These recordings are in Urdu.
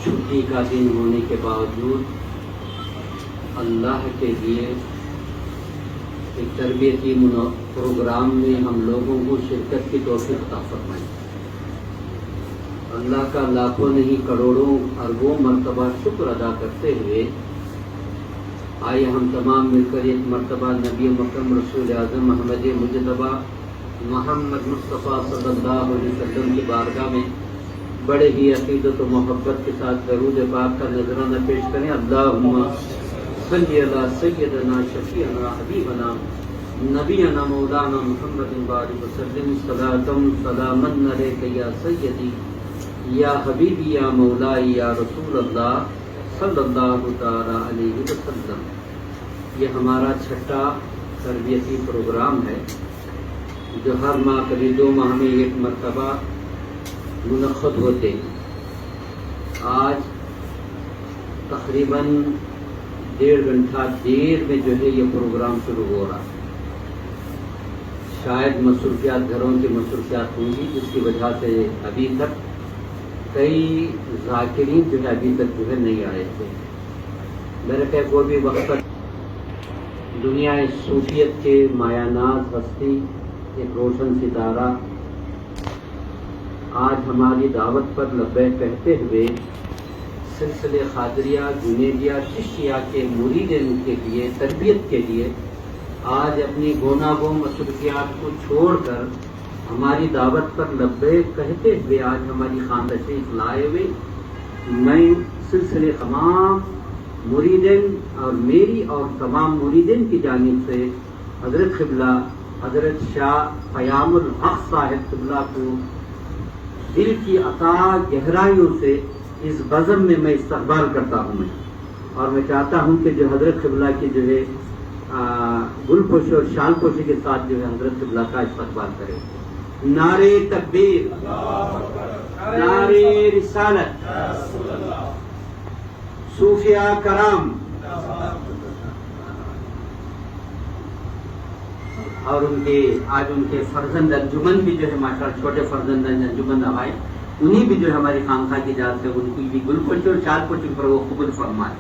چھٹی کا دن ہونے کے باوجود اللہ کے لیے ایک تربیتی پروگرام میں ہم لوگوں کو شرکت کی توفیق عطا فرمائی۔ اللہ کا لاکھوں نہیں کروڑوں اربوں مرتبہ شکر ادا کرتے ہوئے آئے ہم تمام مل کر ایک مرتبہ نبی مکرم رسول اعظم محمد مجتبیٰ محمد مصطفیٰ صلی اللہ علیہ وسلم کی بارگاہ میں بڑے ہی عقیدت و محبت کے ساتھ درود پاک کا نذرانہ پیش کریں۔ اللہم صلی علی سیدنا شفیعنا حبیبنا نبینا مولانا محمد بارک وسلم صلاۃ سلاما علیک یا سیدی یا حبیبی یا مولائی یا رسول اللہ صلی اللہ تعالی علیہ وسلم۔ یہ ہمارا چھٹا تربیتی پروگرام ہے جو ہر ماہ کبھی 2 ماہ میں ایک مرتبہ منعقد ہوتے ہیں۔ آج تقریباً 1.5 گھنٹہ دیر میں جو ہے یہ پروگرام شروع ہو رہا ہے۔ شاید مصروفیات گھروں کی مصروفیات ہوں گی جس کی وجہ سے ابھی تک کئی ذاکرین جو ہے ابھی تک جو ہے نہیں آئے تھے۔ میرے خیال کوئی بھی وقت دنیا صوفیت کے مایہ ناز ہستی ایک روشن ستارہ آج ہماری دعوت پر لبیک کہتے ہوئے سلسلے قادریہ جنیدیہ چشتیہ کے مریدین کے لیے تربیت کے لیے آج اپنی گوناگوں مصروفیات کو چھوڑ کر ہماری دعوت پر لبیک کہتے ہوئے آج ہماری خانہ تشریف لائے ہوئے میں سلسلے تمام مریدین اور میری اور تمام مریدین کی جانب سے حضرت قبلہ حضرت شاہ قیام الحق صاحب قبلہ کو دل کی عطا گہرائیوں سے اس بزم میں میں استقبال کرتا ہوں اور میں چاہتا ہوں کہ جو حضرت قبلہ کی جو ہے گل پوشی اور شال پوشی کے ساتھ جو ہے حضرت قبلہ کا استقبال کرے۔ نعرے تکبیر، نعرے رسالت، صوفیاء کرام اور آج ان کے فرزند انجمن بھی جو ہے ماشاءاللہ چھوٹے فرزند انجمن آئے انہیں بھی جو ہے ہماری خانقاہ کی اجازت سے ان کی بھی گل پوشی اور شال پوشی پر وہ قبول فرمائے۔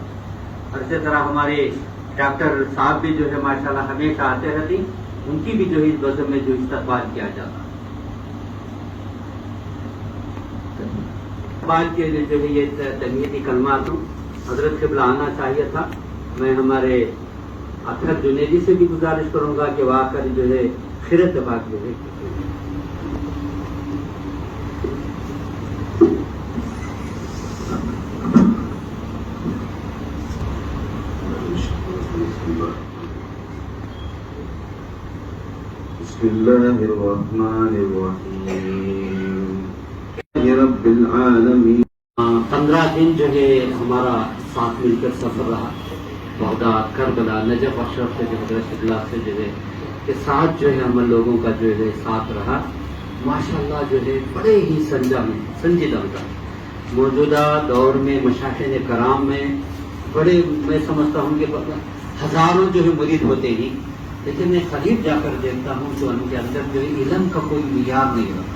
اور اسی طرح ہمارے ڈاکٹر صاحب بھی جو ہے ماشاءاللہ ہمیشہ آتے رہتے ان کی بھی جو ہے اس بزم میں جو استقبال کیا جاتا استقبال کے لیے جو ہے یہ تنہیتی کلمات حضرت قبلہ آنا چاہیے تھا۔ میں ہمارے اطہر جنیدی سے بھی گزارش کروں گا کہ وہ آ کر جو ہے خیرت پاک جو ہے بسم اللہ الرحمن الرحیم رب العالمین۔ 15 دن جو ہے ہمارا ساتھ مل کر سفر رہا، بغداد، کربلا، نجف اشرف سے جو حضرت قبلہ سے جو ہے کے ساتھ جو ہے ہم لوگوں کا جو ہے ساتھ رہا۔ ماشاءاللہ جو ہے بڑے ہی سنجیدہ ہوتا موجودہ دور میں مشائخ کرام میں بڑے میں سمجھتا ہوں کہ ہزاروں جو ہے مرید ہوتے ہی، لیکن میں قریب جا کر دیکھتا ہوں تو ان کے اندر جو ہے علم کا کوئی معیار نہیں رہتا۔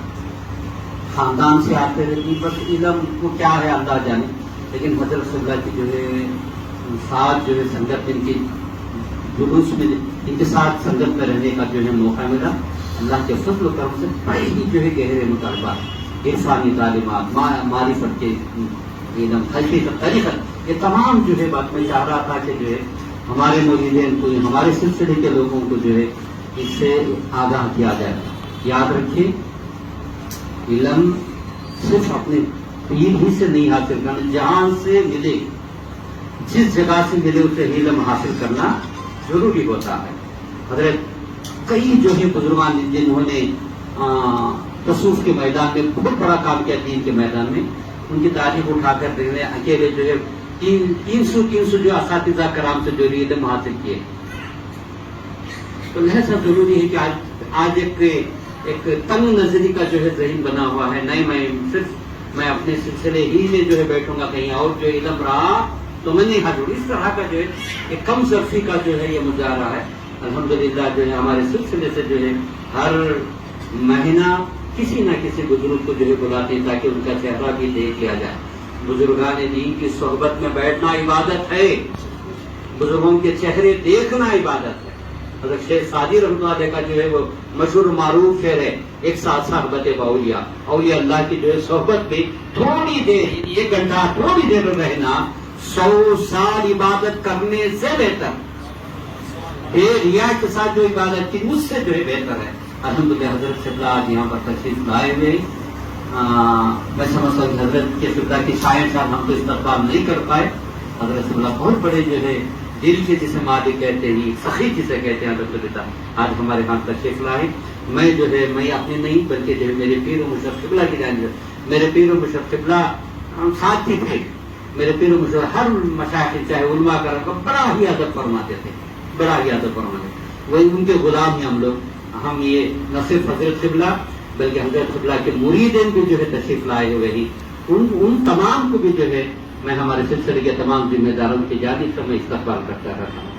خاندان سے آتے رہتی بس علم کو کیا ہے اللہ جانے، لیکن حضرت قبلہ کی جو ہے ساتھ جو ہے سنگت ان کی جلوس میں ان کے ساتھ سنگت میں رہنے کا جو ہے موقع ملا۔ اللہ کے فضل و کرم سے بڑے ہی جو ہے گہرے مطالبات، عرفانی تعلیمات، معرفت کے علم، حقیقت، یہ تمام جو ہے بات میں چاہ رہا تھا کہ جو ہے ہمارے مریدین کو ہمارے سلسلے کے لوگوں کو جو ہے اس سے آگاہ کیا جائے۔ یاد رکھیے علم صرف اپنے پیر ہی سے نہیں حاصل کرنا، جہاں سے ملے جس جگہ سے ملے اسے علم حاصل کرنا ضروری ہوتا ہے۔ حضرت کئی جو ہے بزرگان جنہوں نے تصوف کے میدان میں بہت بڑا کام کیا، دین کے میدان میں ان کی تاریخ اٹھا کر دیکھنے اکیلے جو ہے 300 جو اساتذہ کرام سے جو علم حاصل کیے، تو لہذا ضروری ہے کہ آج ایک تنگ نظری کا جو ہے ذہن بنا ہوا ہے، نہیں میں اپنے سلسلے ہی میں جو ہے بیٹھوں گا، کہیں اور جو علم رہا تو میں نہیں حاضر۔ اس طرح کا جو ہے ایک کم صرفی کا جو ہے یہ مظاہرہ ہے۔ الحمدللہ جو ہے ہمارے سلسلے سے جو ہے ہر مہینہ کسی نہ کسی بزرگ کو جو ہے بلاتے ہیں تاکہ ان کا چہرہ بھی دیکھ لیا جائے۔ بزرگان دین کی صحبت میں بیٹھنا عبادت ہے، بزرگوں کے چہرے دیکھنا عبادت ہے۔ حضرت شیخ سعدی رحمۃ اللہ علیہ کا جو ہے وہ مشہور معروف شعر ہے، ایک ساتھ صحبت باولیاء، اولیاء اللہ کی جو ہے صحبت میں تھوڑی دیر، ایک گھنٹہ تھوڑی دیر رہنا 100 سال عبادت کرنے سے بہتر، بے ریا کے ساتھ جو عبادت کی مجھ سے جو ہے بہتر ہے۔ الحمدللہ حضرت شبلا آج یہاں پر تشریف لائے ہوئے، میں سمجھتا ہوں حضرت کے شبلا کی شاعر صاحب ہم تو استقبال نہیں کر پائے۔ حضرت شبلا بہت بڑے جو ہے دل کے جسے مالک کہتے ہیں، سخی جسے کہتے ہیں، حضرت آج ہمارے ہاتھ تشریف لائے۔ میں جو ہے میں اپنے نہیں بلکہ جو ہے میرے پیر و مشرف قبلہ کی جانب، میرے پیر و مشرف قبلہ ساتھ ہی تھے، میرے پیر و مشرف ہر مشائخ چاہے علماء کرام کو بڑا ہی ادب فرماتے تھے، بڑا ہی ادب فرماتے تھے، وہی ان کے غلام ہیں ہم لوگ۔ ہم یہ نہ صرف حضرت قبلہ بلکہ حضرت قبلہ کے مریدین بھی جو ہے تشریف لائے ہوئے ہی، ان تمام کو بھی جو ہے میں ہمارے سلسلے کے تمام ذمہ داروں کی جانب سے میں استقبال کرتا رہتا ہوں۔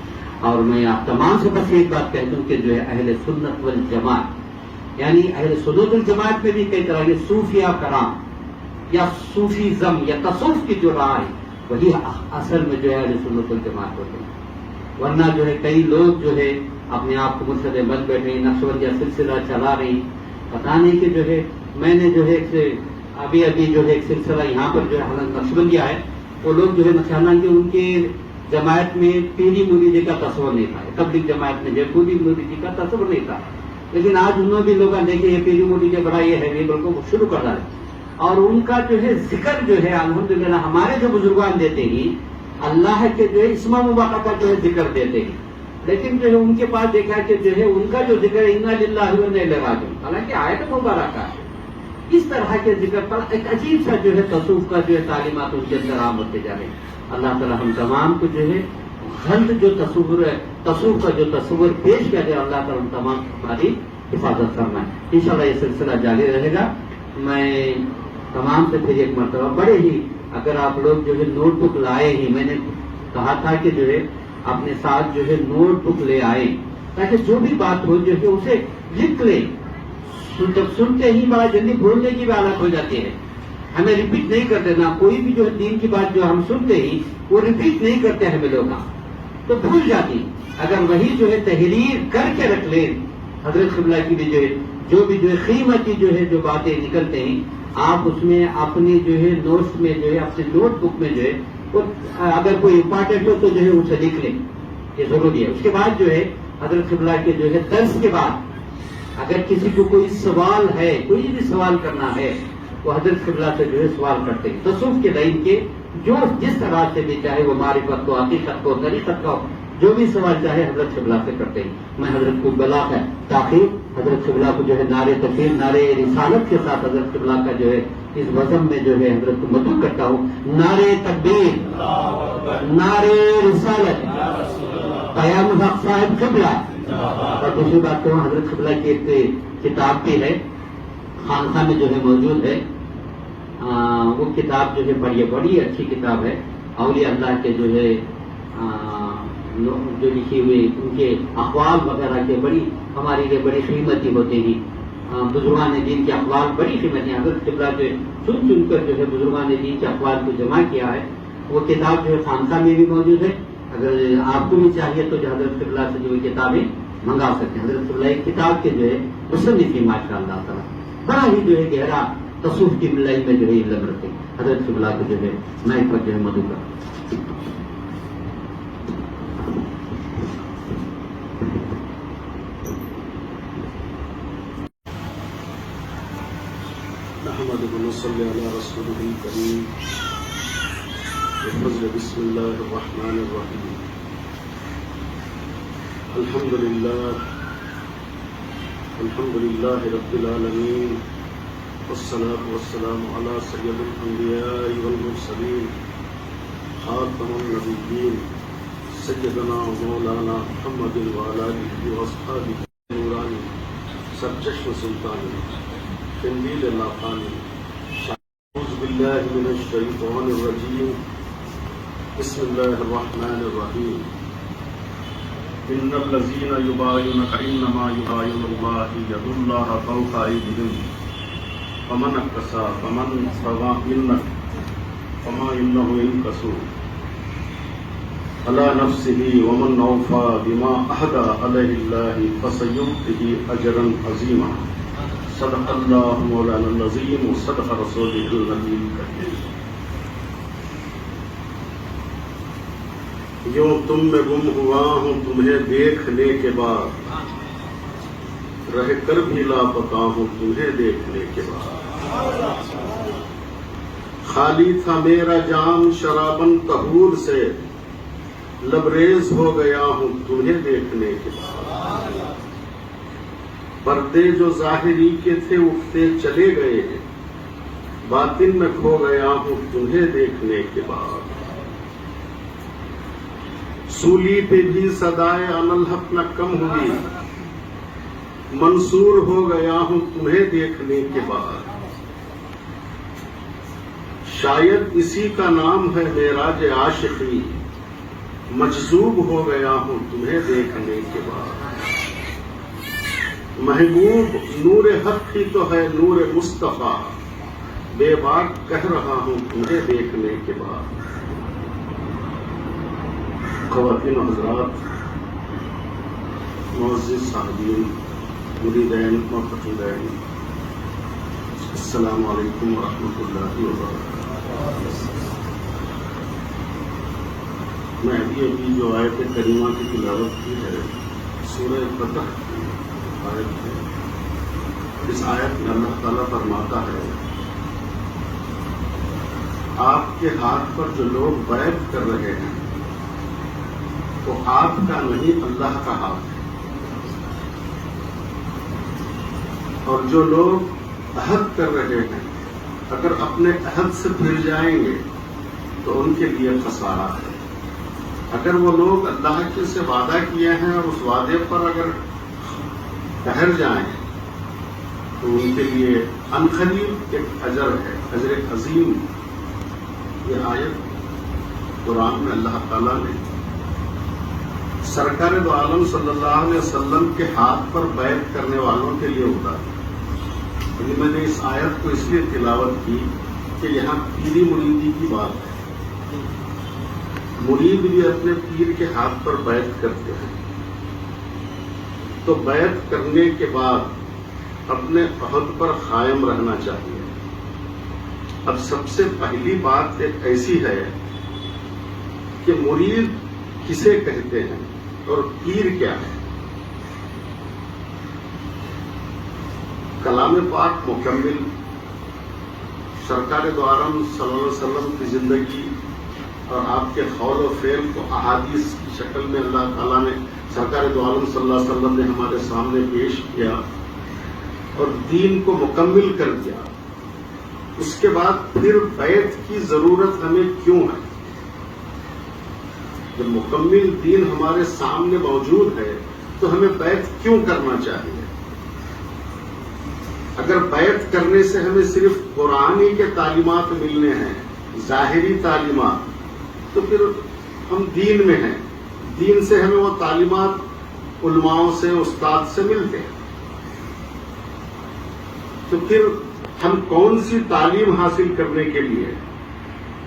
اور میں آپ تمام سے بس ایک بات کہہ دوں کہ جو ہے اہل سنت والجماعت، یعنی اہل سنت والجماعت میں بھی کئی طرح کے صوفیہ کرام یا صوفیزم یا تصوف کی جو راہ ہے وہی اصل میں جو ہے اہل سنت والجماعت ہوتے ہیں۔ ورنہ جو ہے کئی لوگ جو ہے اپنے آپ کو مرشد بن بیٹھے، نقشبندیہ سلسلہ چلا رہی، پتا نہیں کہ جو ہے میں نے جو ہے ابھی جو ہے ایک سلسلہ یہاں پر جو ہے نقشبندیہ ہے، وہ لوگ جو ہے حالانکہ ان کے جماعت میں پیری مریدی کا تصور نہیں تھا، تبلیغ جماعت میں جو پیری مریدی کا تصور نہیں تھا، لیکن آج انہوں نے بھی لوگ دیکھے یہ پیری مریدی بڑا یہ ہے، یہ بالکل شروع کر رہا ہے، اور ان کا جو ہے ذکر جو ہے الحمدللہ ہمارے جو بزرگان دیتے ہیں اللہ کے جو ہے اسم مبارکہ کا جو ہے ذکر دیتے ہیں، لیکن جو ہے ان کے پاس دیکھا کہ جو ہے ان کا جو ذکر انا للہ و انا الیہ راجعون، حالانکہ آیت مبارکہ ہے، اس طرح کے ذکر پر ایک عجیب سا جو ہے تصوف کا جو ہے تعلیمات ان کے اندر عام ہوتے جا رہے ہیں۔ اللہ تعالیٰ ہم تمام کو جو ہے غلط جو تصور ہے، تصوف کا جو تصور پیش کیا جائے، اللہ تعالیٰ ہم تمام ہماری حفاظت کرنا ہے۔ انشاءاللہ یہ سلسلہ جاری رہے گا۔ میں تمام سے پھر ایک مرتبہ بڑے ہی اگر آپ لوگ جو ہے نوٹ بک لائے ہی، میں نے کہا تھا کہ جو ہے اپنے ساتھ جو ہے نوٹ بک لے آئے تاکہ جو بھی بات ہو جو ہے اسے لکھ لیں، جب سنتے ہی بڑا جلدی بھولنے کی بھی حالت ہو جاتی ہے، ہمیں ریپیٹ نہیں کر دینا، کوئی بھی جو ہے دین کی بات جو ہم سنتے ہی وہ ریپیٹ نہیں کرتے ہمیں لوگ تو بھول جاتی، اگر وہی جو ہے تحریر کر کے رکھ لیں، حضرت قبلہ کی بھی جو بھی قیمتی جو ہے جو باتیں نکلتے ہیں آپ اس میں اپنی جو ہے نوٹس میں جو ہے اپنے نوٹ بک میں جو ہے اگر کوئی امپارٹنٹ ہو تو جو ہے اسے لکھ لیں، یہ ضروری ہے۔ اس کے بعد جو ہے حضرت قبلہ کے جو ہے درس کے بعد اگر کسی کو کوئی سوال ہے، کوئی بھی سوال کرنا ہے وہ حضرت قبلہ سے جو ہے سوال کرتے ہیں، تصوف کے لائن کے جو جس طرح سے بھی چاہے وہ معرفت کو، حقیقت کو، طریقت کو، جو بھی سوال چاہے حضرت قبلہ سے کرتے ہیں۔ میں حضرت کو بلا ہے تاخیر حضرت قبلہ کو جو ہے نعرے تکبیر، نعرے رسالت کے ساتھ حضرت قبلہ کا جو ہے اس وزن میں جو ہے حضرت کو مدعو کرتا ہوں، نعرے تکبیر، نعرے رسالت، قیام الحق صاحب قبلہ۔ اور دوسری بات کہوں حضرت قبلہ کی ایک کتاب بھی ہے خانقاہ میں جو ہے موجود ہے، وہ کتاب جو ہے پڑھیے، بڑی اچھی کتاب ہے، اولیاء اللہ کے جو ہے جو لکھی ہوئی ان کے اقوال وغیرہ کے بڑی ہمارے لیے بڑی قیمتی ہوتے ہیں، بزرگان دین کے اقوال بڑی قیمتی، حضرت قبلہ جو چن کر جو ہے بزرگان دین کے اقوال کو جمع کیا ہے، وہ کتاب جو ہے خانقاہ میں بھی موجود ہے، اگر آپ کو بھی چاہیے تو جو حضرت قبلہ سے جو کتابیں منگا سکتے ہیں۔ حضرت قبلہ ایک کتاب کے جو ہے مصنف کی ماشاء اللہ تعالیٰ بڑا ہی جو ہے گہرا تصوف کی ملائی میں جو ہے علم رکھتے ہیں۔ حضرت قبلہ کو جو ہے میں پر جو ہے مدعو کرتا ہوں۔ نحمده ونصلي على رسوله الكريم بفضل بسم الله الرحمن الرحيم الحمد لله رب العالمين والصلاة والسلام على سيد الأنبياء والمرسلين خاتم النبيين سيدنا ومولانا محمد وعلى آله وأصحابه نوراني سرچشم سلطانی قندیل لاقانی اعوذ باللہ من الشیطان الرجیم بسم اللہ الرحمن الرحیم ان الذین یبایعونک انما یبایعون اللہ ید اللہ فوق ایدیہم فمن اکتسى فمن بغى فما إنه ينكسو على نفسه ومن أوفى بما أهدى عليه الله فسيؤته أجرا عظيما صدق الله مولانا العظيم وصدق رسوله النبي الكريم. یوں تم میں گم ہوا ہوں تمہیں دیکھنے کے بعد، رہ کر بھی لاپتا ہوں تمہیں دیکھنے کے بعد. خالی تھا میرا جام شرابن طہور سے، لبریز ہو گیا ہوں تمہیں دیکھنے کے بعد. پردے جو ظاہری کے تھے اٹھتے چلے گئے ہیں، باطن میں کھو گیا ہوں تمہیں دیکھنے کے بعد. سولی پہ بھی صدائے انالحق نہ کم ہوئی، منصور ہو گیا ہوں تمہیں دیکھنے کے بعد. شاید اسی کا نام ہے معراج عاشقی، مجذوب ہو گیا ہوں تمہیں دیکھنے کے بعد. محبوب نور حق ہی تو ہے نور مصطفیٰ، بے باک کہہ رہا ہوں تمہیں دیکھنے کے بعد. خواتین و حضرات، معزز صاحبین، مریدین و فقیدین، السلام علیکم ورحمۃ اللہ وبرکاتہ. میں ابھی جو آیت کریمہ کی تلاوت کی ہے سورہ فتح کی آیت ہے. اس آیت میں اللہ تعالیٰ فرماتا ہے آپ کے ہاتھ پر جو لوگ بیعت کر رہے ہیں وہ آپ کا نہیں اللہ کا ہاتھ ہے، اور جو لوگ عہد کر رہے ہیں اگر اپنے عہد سے پھر جائیں گے تو ان کے لیے خسارہ ہے. اگر وہ لوگ اللہ کے سے وعدہ کیے ہیں اور اس وعدے پر اگر ٹھہر جائیں تو ان کے لیے عنقریب ایک اجر ہے، اجر عظیم. یہ آیت قرآن میں اللہ تعالیٰ نے سرکار دو عالم صلی اللہ علیہ وسلم کے ہاتھ پر بیعت کرنے والوں کے لیے اتاری. میں نے اس آیت کو اس لیے تلاوت کی کہ یہاں پیری مریدی کی بات ہے. مرید بھی اپنے پیر کے ہاتھ پر بیعت کرتے ہیں، تو بیعت کرنے کے بعد اپنے عہد پر قائم رہنا چاہیے. اب سب سے پہلی بات ایک ایسی ہے کہ مرید کسے کہتے ہیں اور پیر کیا ہے. کلام پاک مکمل سرکار دو عالم صلی اللہ علیہ وسلم کی زندگی اور آپ کے قول و فعل کو احادیث کی شکل میں اللہ تعالیٰ نے سرکار دو عالم صلی اللہ علیہ وسلم نے ہمارے سامنے پیش کیا اور دین کو مکمل کر دیا. اس کے بعد پھر بیعت کی ضرورت ہمیں کیوں ہے؟ جب مکمل دین ہمارے سامنے موجود ہے تو ہمیں بیعت کیوں کرنا چاہیے؟ اگر بیعت کرنے سے ہمیں صرف قرآنی کے تعلیمات ملنے ہیں، ظاہری تعلیمات، تو پھر ہم دین میں ہیں. دین سے ہمیں وہ تعلیمات علماؤں سے، استاد سے ملتے ہیں. تو پھر ہم کون سی تعلیم حاصل کرنے کے لیے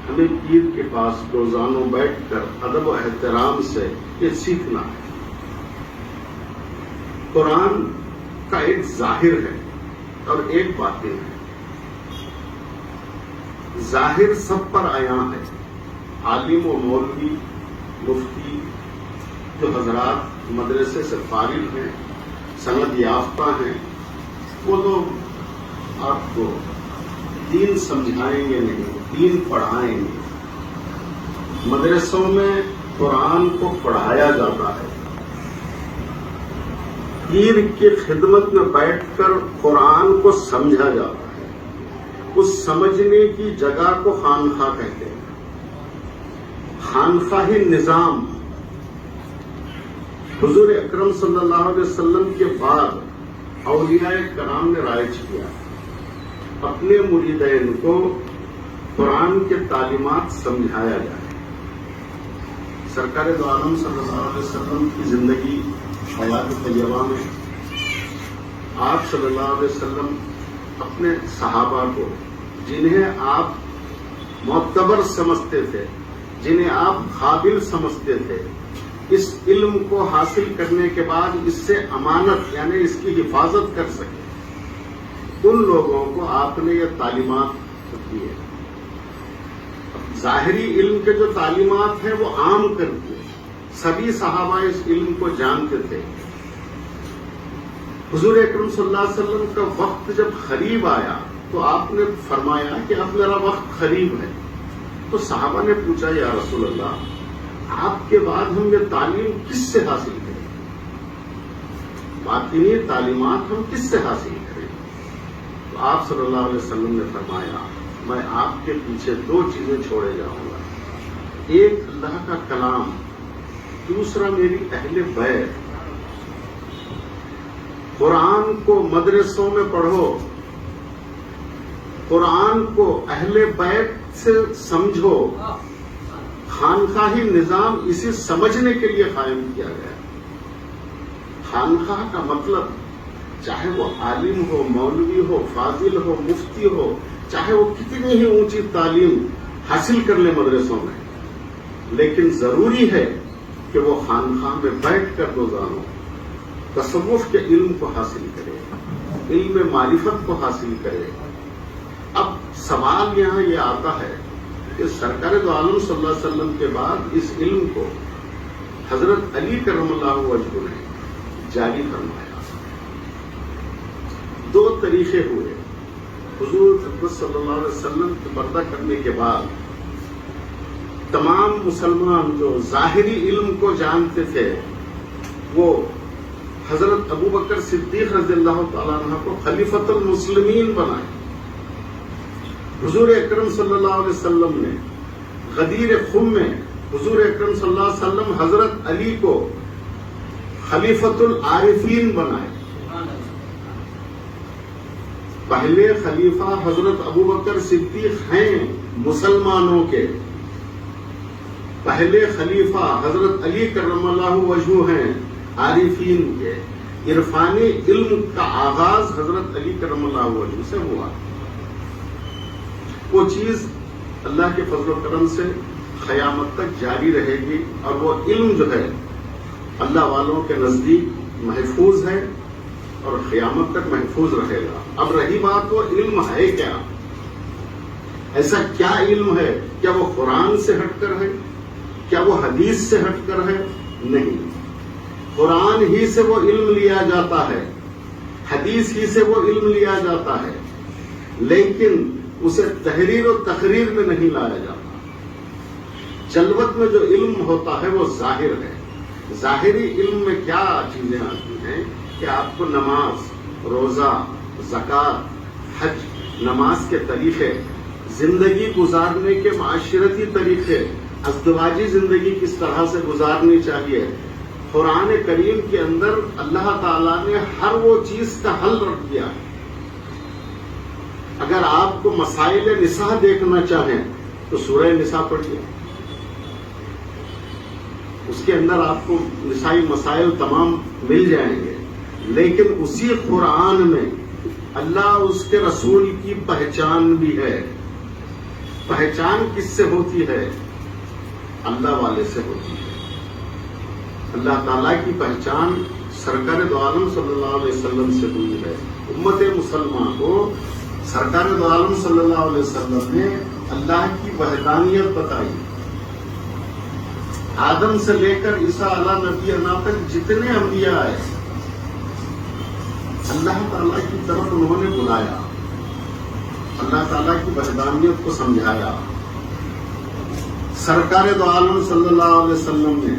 ہمیں پیر کے پاس روزانہ بیٹھ کر ادب و احترام سے یہ سیکھنا ہے. قرآن کا ایک ظاہر ہے اور ایک باطن ہے. ظاہر سب پر عیاں ہے. عالم و مولوی، مفتی، جو حضرات مدرسے سے فارغ ہیں، سند یافتہ ہیں، وہ لوگ آپ کو دین سمجھائیں گے نہیں، دین پڑھائیں گے. مدرسوں میں قرآن کو پڑھایا جاتا ہے. پیر کی خدمت میں بیٹھ کر قرآن کو سمجھا جاتا ہے. اس سمجھنے کی جگہ کو خانقاہ کہتے ہیں. خانقاہی نظام حضور اکرم صلی اللہ علیہ وسلم کے بعد اولیاء کرام نے رائج کیا. اپنے مریدین کو قرآن کے تعلیمات سمجھایا جائے. سرکار دو عالم صلی اللہ علیہ وسلم کی زندگی حیات طیبہ میں آپ صلی اللہ علیہ وسلم اپنے صحابہ کو، جنہیں آپ معتبر سمجھتے تھے، جنہیں آپ قابل سمجھتے تھے، اس علم کو حاصل کرنے کے بعد اس سے امانت یعنی اس کی حفاظت کر سکے، ان لوگوں کو آپ نے یہ تعلیمات دی ہے۔ ظاہری علم کے جو تعلیمات ہیں وہ عام کر دیے، سبھی صحابہ اس علم کو جانتے تھے۔ حضور اکرم صلی اللہ علیہ وسلم کا وقت جب قریب آیا تو آپ نے فرمایا کہ اب میرا وقت قریب ہے، تو صحابہ نے پوچھا یا رسول اللہ، آپ کے بعد ہم یہ تعلیم کس سے حاصل کریں؟ باطنی تعلیمات ہم کس سے حاصل کریں؟ تو آپ صلی اللہ علیہ وسلم نے فرمایا میں آپ کے پیچھے دو چیزیں چھوڑے جاؤں گا، ایک اللہ کا کلام، دوسرا میری اہل بیت۔ قرآن کو مدرسوں میں پڑھو، قرآن کو اہل بیت سے سمجھو۔ خانقاہی نظام اسی سمجھنے کے لیے قائم کیا گیا۔ خانقاہ کا مطلب چاہے وہ عالم ہو، مولوی ہو، فاضل ہو، مفتی ہو، چاہے وہ کتنی ہی اونچی تعلیم حاصل کر لے مدرسوں میں، لیکن ضروری ہے کہ وہ خانقاہ میں بیٹھ کر روزانہ تصوف کے علم کو حاصل کرے، علم معرفت کو حاصل کرے۔ اب سوال یہاں یہ آتا ہے کہ سرکار دو عالم صلی اللہ علیہ وسلم کے بعد اس علم کو حضرت علی کرم اللہ وجہہ نے جاری فرمایا۔ دو طریقے ہوئے۔ حضور صلی اللہ علیہ وسلم کے پردہ کرنے کے بعد تمام مسلمان جو ظاہری علم کو جانتے تھے وہ حضرت ابو بکر صدیق رضی اللہ تعالیٰ عنہ کو خلیفۃ المسلمین بنائے۔ حضور اکرم صلی اللہ علیہ وسلم نے غدیر خم میں حضور اکرم صلی اللہ علیہ وسلم حضرت علی کو خلیفۃ العارفین بنائے۔ پہلے خلیفہ حضرت ابو بکر صدیق ہیں مسلمانوں کے، پہلے خلیفہ حضرت علی کرم اللہ وجہہ ہیں عارفین کے۔ عرفانی علم کا آغاز حضرت علی کرم اللہ وجہہ سے ہوا۔ وہ چیز اللہ کے فضل و کرم سے قیامت تک جاری رہے گی، اور وہ علم جو ہے اللہ والوں کے نزدیک محفوظ ہے اور قیامت تک محفوظ رہے گا۔ اب رہی بات وہ علم ہے کیا، ایسا کیا علم ہے؟ کیا وہ قرآن سے ہٹ کر ہے؟ کیا وہ حدیث سے ہٹ کر ہے؟ نہیں، قرآن ہی سے وہ علم لیا جاتا ہے، حدیث ہی سے وہ علم لیا جاتا ہے، لیکن اسے تحریر و تقریر میں نہیں لایا جاتا۔ جلوت میں جو علم ہوتا ہے وہ ظاہر ہے۔ ظاہری علم میں کیا چیزیں آتی ہیں کہ آپ کو نماز، روزہ، زکوٰۃ، حج، نماز کے طریقے، زندگی گزارنے کے معاشرتی طریقے، ازدواجی زندگی کس طرح سے گزارنی چاہیے۔ قرآن کریم کے اندر اللہ تعالیٰ نے ہر وہ چیز کا حل رکھ دیا ہے۔ اگر آپ کو مسائل نساء دیکھنا چاہیں تو سورہ نساء پڑھیے، اس کے اندر آپ کو نسائی مسائل تمام مل جائیں گے۔ لیکن اسی قرآن میں اللہ اس کے رسول کی پہچان بھی ہے۔ پہچان کس سے ہوتی ہے؟ اللہ والے سے ہوتی ہے۔ اللہ تعالیٰ کی پہچان سرکار دو عالم صلی اللہ علیہ وسلم سے ہوئی ہے۔ امت مسلمہ کو سرکار دو عالم صلی اللہ علیہ وسلم نے اللہ کی وحدانیت بتائی۔ آدم سے لے کر عیسیٰ علیہ نبی تک جتنے انبیاء آئے اللہ تعالیٰ کی طرف انہوں نے بلایا، اللہ تعالیٰ کی وحدانیت کو سمجھایا۔ سرکار دو عالم صلی اللہ علیہ وسلم نے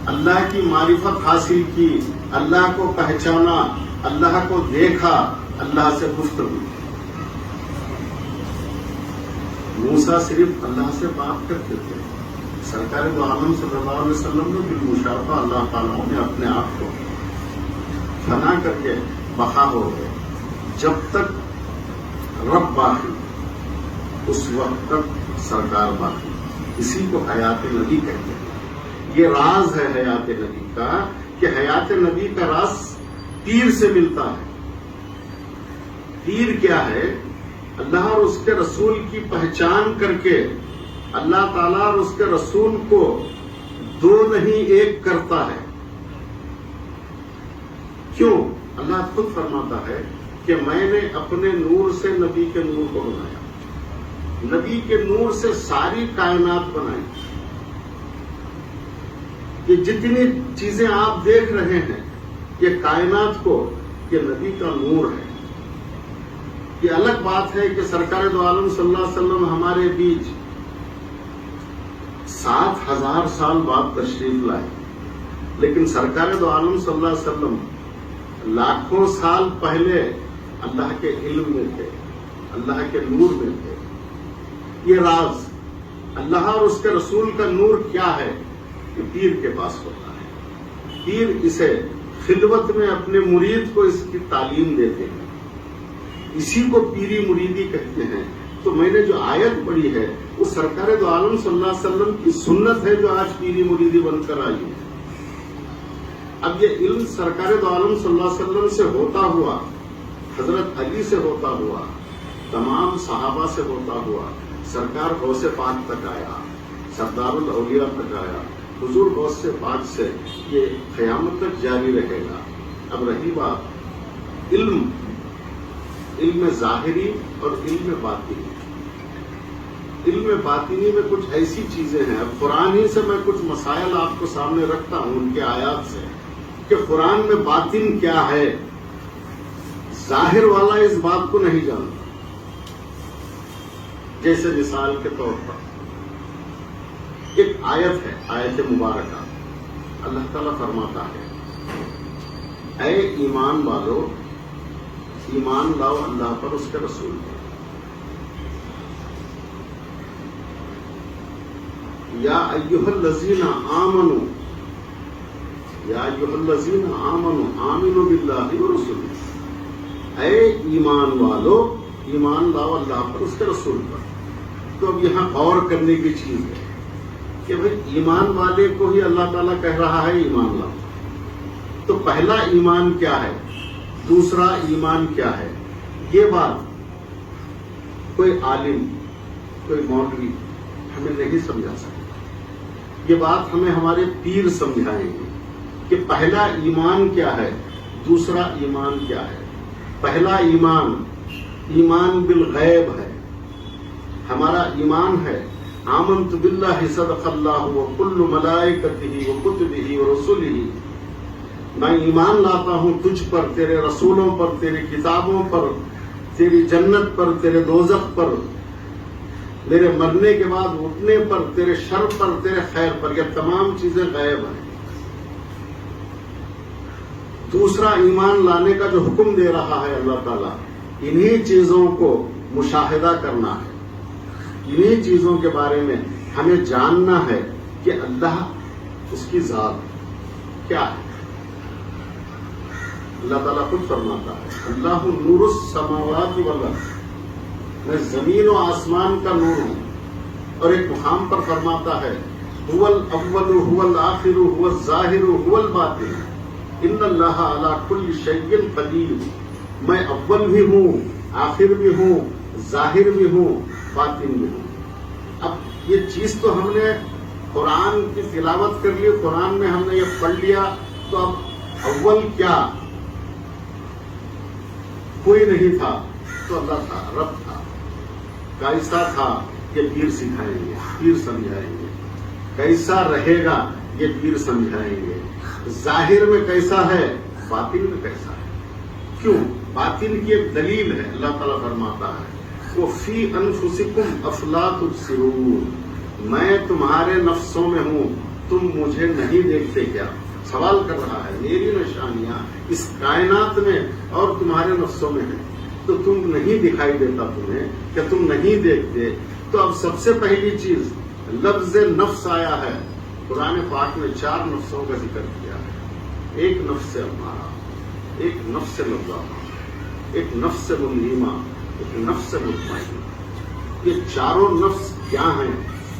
اللہ کی معرفت حاصل کی، اللہ کو پہچانا، اللہ کو دیکھا، اللہ سے گفتگو کی۔ موسیٰ صرف اللہ سے بات کرتے تھے، سرکار دو عالم صلی اللہ علیہ وسلم نے بالمشافہ اللہ تعالیٰ نے اپنے آپ کو فنا کر کے بقا ہو گئے۔ جب تک رب باقی اس وقت تک سرکار باقی، اسی کو حیات نبی کہتے ہیں۔ یہ راز ہے حیات نبی کا کہ حیات نبی کا راز پیر سے ملتا ہے۔ پیر کیا ہے؟ اللہ اور اس کے رسول کی پہچان کر کے اللہ تعالیٰ اور اس کے رسول کو دو نہیں ایک کرتا ہے. کیوں؟ اللہ خود فرماتا ہے کہ میں نے اپنے نور سے نبی کے نور کو بنایا. نبی کے نور سے ساری کائنات بنائی. یہ جتنی چیزیں آپ دیکھ رہے ہیں یہ کائنات کو یہ نبی کا نور ہے. یہ الگ بات ہے کہ سرکار دو عالم صلی اللہ علیہ وسلم ہمارے بیچ 7,000 سال بعد تشریف لائے، لیکن سرکار دو عالم صلی اللہ علیہ وسلم لاکھوں سال پہلے اللہ کے علم میں تھے، اللہ کے نور میں تھے. یہ راز اللہ اور اس کے رسول کا نور کیا ہے؟ کہ پیر کے پاس ہوتا ہے. پیر اسے خلوت میں اپنے مرید کو اس کی تعلیم دیتے ہیں، اسی کو پیری مریدی کہتے ہیں. تو میں نے جو آیت پڑھی ہے وہ سرکار دو عالم صلی اللہ علیہ وسلم کی سنت ہے جو آج پیری مریدی بن کر آئی ہے. اب یہ علم سرکار دو عالم صلی اللہ علیہ وسلم سے ہوتا ہوا، حضرت علی سے ہوتا ہوا، تمام صحابہ سے ہوتا ہوا، سرکار غوث پاک تک آیا، سردار الاولیاء تک آیا، حضور غوث پاک سے یہ قیامت تک جاری رہے گا. اب رہی بات علم ظاہری اور علم باطنی. علم باطنی میں کچھ ایسی چیزیں ہیں. اب قرآن ہی سے میں کچھ مسائل آپ کو سامنے رکھتا ہوں ان کے آیات سے کہ قرآن میں باطن کیا ہے. ظاہر والا اس بات کو نہیں جانتا. جیسے مثال کے طور پر ایک آیت ہے، آیت مبارکہ. اللہ تعالیٰ فرماتا ہے اے ایمان والو ایمان لاؤ اللہ پر، اس کے رسول پر. یا ایھا الذین آمنوا یا ایھا الذین آمنوا آمنوا باللہ ورسولہ. اے ایمان والو ایمان لاؤ اللہ پر، اس کے رسول پر. تو اب یہاں غور کرنے کی چیز ہے کہ بھئی ایمان والے کو ہی اللہ تعالیٰ کہہ رہا ہے ایمان لاؤ. تو پہلا ایمان کیا ہے، دوسرا ایمان کیا ہے، یہ بات کوئی عالم کوئی مولوی ہمیں نہیں سمجھا سکتا. یہ بات ہمیں ہمارے پیر سمجھائیں گے کہ پہلا ایمان کیا ہے، دوسرا ایمان کیا ہے. پہلا ایمان بالغیب ہے. ہمارا ایمان ہے آمنت باللہ صدق اللہ وکل ملائکتہ وکتبہ ورسلہ. میں ایمان لاتا ہوں تجھ پر، تیرے رسولوں پر، تیری کتابوں پر، تیری جنت پر، تیرے دوزخ پر، میرے مرنے کے بعد اٹھنے پر، تیرے شر پر، تیرے خیر پر. یہ تمام چیزیں غیب ہیں. دوسرا ایمان لانے کا جو حکم دے رہا ہے اللہ تعالیٰ، انہی چیزوں کو مشاہدہ کرنا ہے. انہی چیزوں کے بارے میں ہمیں جاننا ہے کہ اللہ اس کی ذات کیا ہے. اللہ تعالیٰ خود فرماتا ہے اللہ نور السماوات والارض، میں زمین و آسمان کا نور ہوں. اور ایک مقام پر فرماتا ہے هو الاول هو الاخر هو الظاہر هو الباطن ان اللہ علی کل شیء قدیر. میں اول بھی ہوں، آخر بھی ہوں، ظاہر بھی ہوں، باطن بھی ہوں. اب یہ چیز تو ہم نے قرآن کی تلاوت کر لی، قرآن میں ہم نے یہ پڑھ لیا. تو اب اول کیا؟ کوئی نہیں تھا تو اللہ تھا، رب تھا. کیسا تھا یہ پیر سکھائیں گے، پیر سمجھائیں گے. کیسا رہے گا یہ پیر سمجھائیں گے. ظاہر میں کیسا ہے، باطن میں کیسا ہے. کیوں؟ باطن کی ایک دلیل ہے. اللہ تعالیٰ فرماتا ہے وَفِي أَنفُسِكُمْ أَفَلَا تُبْصِرُونَ. میں تمہارے نفسوں میں ہوں، تم مجھے نہیں دیکھتے کیا؟ سوال کر رہا ہے. میری نشانیاں اس کائنات میں اور تمہارے نفسوں میں ہیں، تو تم نہیں دکھائی دیتا تمہیں کہ تم نہیں دیکھتے. تو اب سب سے پہلی چیز لفظ نفس آیا ہے. قرآن پاک میں 4 نفسوں کا ذکر کیا ہے. ایک نفس امارہ، ایک نفس لوامہ، ایک نفس ملہمہ، ایک نفس مطمئنہ. یہ چاروں نفس کیا ہیں،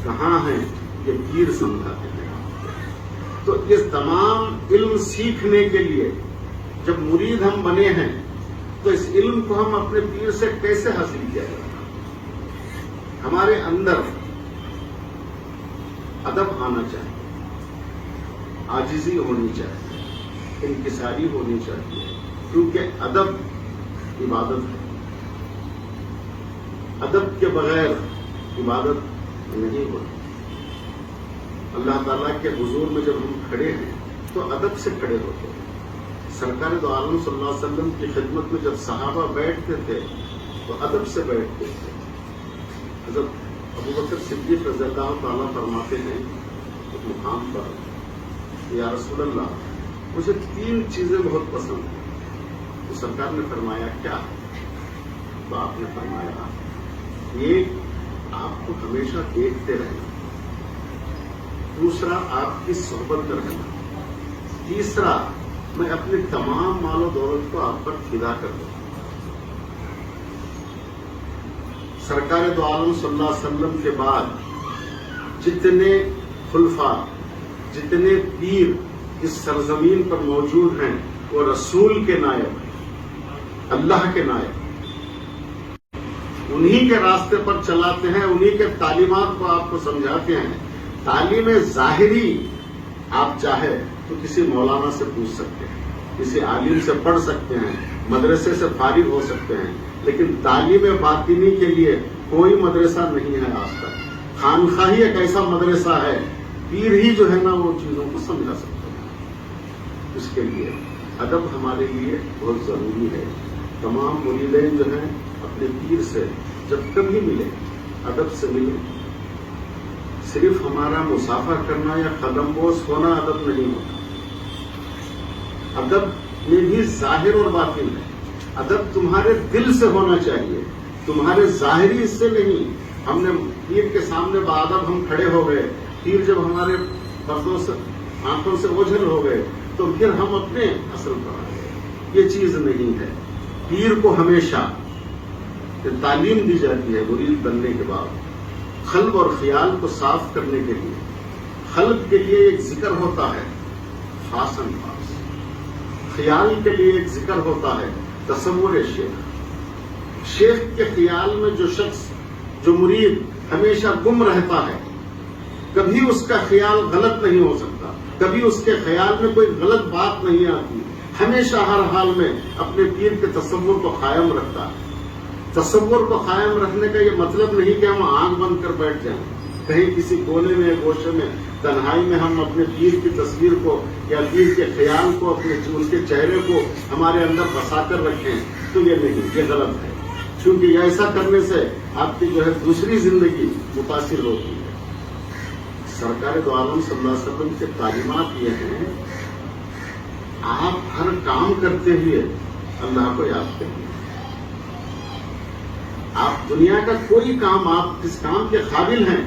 کہاں ہیں، یہ پیر سمجھاتے ہیں. تو یہ تمام علم سیکھنے کے لیے جب مرید ہم بنے ہیں تو اس علم کو ہم اپنے پیر سے کیسے حاصل کیا جائے؟ ہمارے اندر ادب آنا چاہیے، عاجزی ہونی چاہیے، انکساری ہونی چاہیے، کیونکہ ادب عبادت ہے۔ ادب کے بغیر عبادت نہیں ہوتی۔ اللہ تعالیٰ کے حضور میں جب ہم کھڑے ہیں تو ادب سے کھڑے ہوتے ہیں۔ سرکار دو عالم صلی اللہ علیہ وسلم کی خدمت میں جب صحابہ بیٹھتے تھے تو ادب سے بیٹھتے تھے۔ حضرت ابوبکر صدیق رضی اللہ تعالیٰ فرماتے ہیں ایک مقام پر، یا رسول اللہ مجھے 3 چیزیں بہت پسند ہیں۔ تو سرکار نے فرمایا کیا؟ تو آپ نے فرمایا ایک آپ کو ہمیشہ دیکھتے رہنا، دوسرا آپ کی صحبت میں رہنا، تیسرا میں اپنے تمام مال و دولت کو آپ پر فدا کر دوں۔ سرکار دو عالم صلی اللہ علیہ وسلم کے بعد جتنے خلفاء، جتنے پیر اس سرزمین پر موجود ہیں وہ رسول کے نائب، اللہ کے نائب، انہی کے راستے پر چلاتے ہیں، انہی کے تعلیمات کو آپ کو سمجھاتے ہیں۔ تعلیم ظاہری آپ چاہے تو کسی مولانا سے پوچھ سکتے ہیں، کسی عالم سے پڑھ سکتے ہیں، مدرسے سے فارغ ہو سکتے ہیں، لیکن تعلیم باطنی کے لیے کوئی مدرسہ نہیں ہے آج تک۔ خانقاہی ایک ایسا مدرسہ ہے، پیر ہی جو ہے نا وہ چیزوں کو سمجھا سکتے ہیں۔ اس کے لیے ادب ہمارے لیے بہت ضروری ہے۔ تمام مریدین جو ہیں اپنے پیر سے جب کبھی ملے ادب سے ملے۔ صرف ہمارا مصافحہ کرنا یا قدم بوس ہونا ادب نہیں ہوتا۔ ادب میں بھی ظاہر اور باطن ہے۔ ادب تمہارے دل سے ہونا چاہیے، تمہارے ظاہری اس سے نہیں۔ ہم نے پیر کے سامنے بادب ہم کھڑے ہو گئے، پیر جب ہمارے پردوں سے آنکھوں سے اوجھل ہو گئے تو پھر ہم اپنے اصل پر آ گئے۔ یہ چیز نہیں ہے۔ پیر کو ہمیشہ تعلیم دی جاتی ہے مرید بننے کے بعد، قلب اور خیال کو صاف کرنے کے لیے۔ قلب کے لیے ایک ذکر ہوتا ہے خاص انفاس، خیال کے لیے ایک ذکر ہوتا ہے تصور شیخ۔ شیخ کے خیال میں جو شخص، جو مرید ہمیشہ گم رہتا ہے، کبھی اس کا خیال غلط نہیں ہو سکتا، کبھی اس کے خیال میں کوئی غلط بات نہیں آتی، ہمیشہ ہر حال میں اپنے پیر کے تصور کو قائم رکھتا ہے۔ تصور کو قائم رکھنے کا یہ مطلب نہیں کہ ہم آنکھ بند کر بیٹھ جائیں، کہیں کسی کونے میں گوشے میں تنہائی میں ہم اپنے پیر کی تصویر کو یا پیر کے خیال کو، اپنے ان کے چہرے کو ہمارے اندر بسا کر رکھیں، تو یہ نہیں، یہ غلط ہے، کیونکہ ایسا کرنے سے آپ کی جو ہے دوسری زندگی متاثر ہوتی ہے۔ سرکار دو عالم صلی اللہ علیہ وسلم کے تعلیمات یہ ہیں، آپ ہر کام کرتے ہوئے اللہ کو یاد کریں۔ آپ دنیا کا کوئی کام، آپ جس کام کے قابل ہیں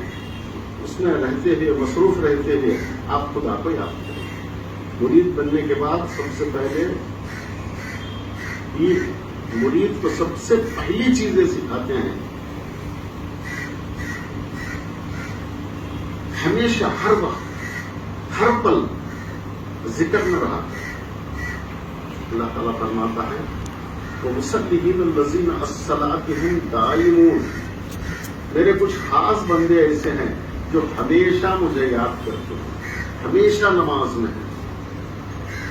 اس میں رہتے ہوئے، مصروف رہتے ہوئے آپ خدا کو یاد کریں۔ مرید بننے کے بعد سب سے پہلے پیر مرید کو سب سے پہلی چیزیں سکھاتے ہیں، ہمیشہ ہر وقت ہر پل ذکر میں رہا۔ اللہ تعالیٰ فرماتا ہے وَمُصَلِّحِينَ الَّذِينَ الصَّلَاةِ دَائِمُونَ، میرے کچھ خاص بندے ایسے ہیں جو ہمیشہ مجھے یاد کرتے ہیں، ہمیشہ نماز میں ہیں۔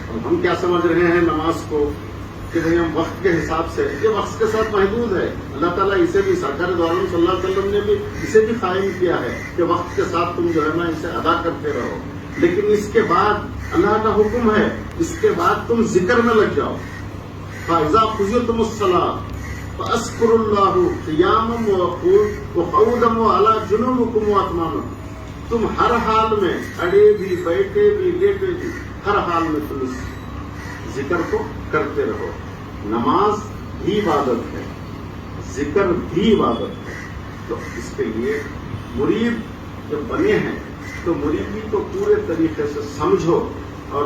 اور ہم کیا سمجھ رہے ہیں نماز کو کہ بھئی ہم وقت کے حساب سے، یہ وقت کے ساتھ محدود ہے۔ اللہ تعالیٰ اسے بھی، سرکار دو عالم صلی اللہ علیہ وسلم نے بھی اسے بھی قائم کیا ہے کہ وقت کے ساتھ تم جو ہے نا اسے ادا کرتے رہو، لیکن اس کے بعد اللہ کا حکم ہے، اس کے بعد تم ذکر میں لگ جاؤ۔ فَإِذَا قُضِيَتْ الصَّلَاةُ فَاذْكُرُوا اللَّهَ قِيَامًا وَقُعُودًا وَعَلَىٰ جُنُوبِكُمْ وَأَيْمَانِكُمْ، تم ہر حال میں، اڑے بھی، بیٹھے بھی، لیٹے بھی، ہر حال میں تم اس ذکر کو کرتے رہو۔ نماز بھی عبادت ہے، ذکر بھی عبادت ہے۔ تو اس کے لیے مرید جب بنے ہیں تو مریدی کو پورے طریقے سے سمجھو، اور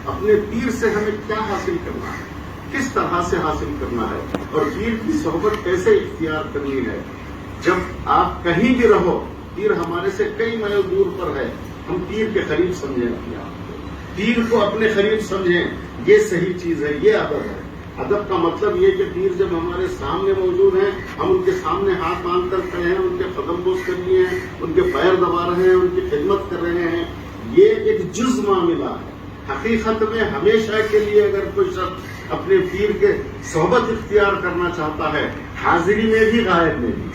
اپنے پیر سے ہمیں کیا حاصل کرنا ہے، کس طرح سے حاصل کرنا ہے، اور پیر کی صحبت کیسے اختیار کرنی ہے۔ جب آپ کہیں بھی رہو، پیر ہمارے سے کئی میل دور پر ہے، ہم پیر کے قریب سمجھیں اپنے آپ کو، پیر کو اپنے قریب سمجھیں، یہ صحیح چیز ہے، یہ ادب ہے۔ ادب کا مطلب یہ کہ پیر جب ہمارے سامنے موجود ہیں، ہم ان کے سامنے ہاتھ باندھ کر کھڑے ہیں، ان کے قدم بوس کر لیے ہیں، ان کے پیر دبا رہے ہیں، ان کی خدمت کر رہے ہیں، یہ ایک جز معاملہ ہے۔ حقیقت میں ہمیشہ کے لیے اگر کوئی شخص اپنے پیر کے صحبت اختیار کرنا چاہتا ہے، حاضری میں بھی غائب میں بھی،